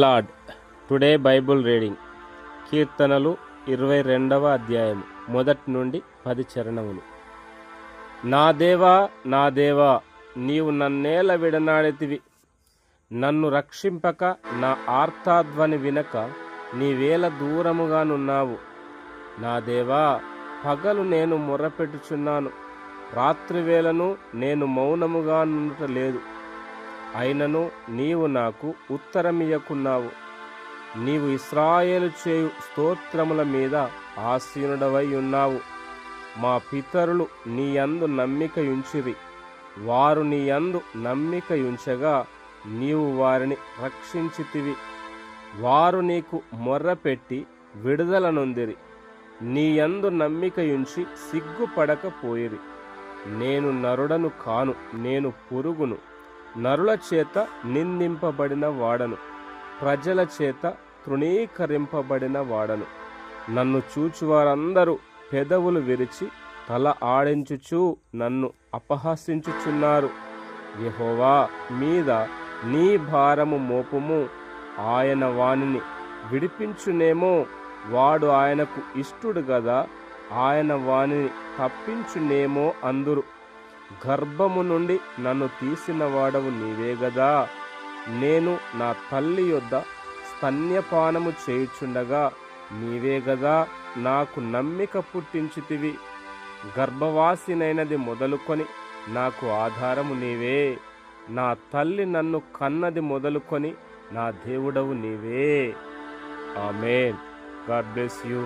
Lord today Bible reading కీర్తనలు 22వ అధ్యాయం మొదటి నుండి 10 చరణములు. నా దేవా నా దేవా, నీవు నన్నేల విడనాడితివి. నన్ను రక్షింపక నా ఆర్తాధ్వని వినక నీవేల దూరముగానున్నావు. నా దేవా, పగలు నేను మొర్రపెట్టుచున్నాను, రాత్రివేళను నేను మౌనముగా నుండుట లేదు. అయినను నీవు నాకు ఉత్తరమియ్యకున్నావు. నీవు ఇశ్రాయేలు చేయు స్తోత్రముల మీద ఆసీనుడవై ఉన్నావు. మా పితరులు నీయందు నమ్మికయుంచిరి. వారు నీయందు నమ్మికయుంచగా నీవు వారిని రక్షించితివి. వారు నీకు మొర్రపెట్టి విడుదల నొందిరి. నీయందు నమ్మికయుంచి సిగ్గుపడకపోయిరి. నేను నరుడను కాను, నేను పురుగును, నరుల చేత నిందింపబడిన వాడను, ప్రజల చేత తృణీకరింపబడిన వాడను. నన్ను చూచువారందరూ పెదవులు విరిచి తల ఆడించుచూ నన్ను అపహసించుచున్నారు. యెహోవా మీద నీ భారము మోపుము, ఆయన వానిని విడిపించునేమో. వాడు ఆయనకు ఇష్టుడు గదా, ఆయన వానిని తప్పించునేమో అందురు. గర్భము నుండి నన్ను తీసిన వాడవు నీవే గదా. నేను నా తల్లి యొద్ద స్తన్యపానము చేయుచుండగా నీవే గదా నాకు నమ్మిక పుట్టించితివి. గర్భవాసినైనది మొదలుకొని నాకు ఆధారము నీవే. నా తల్లి నన్ను కన్నది మొదలుకొని నా దేవుడవు నీవే. ఆమేన్. God bless you.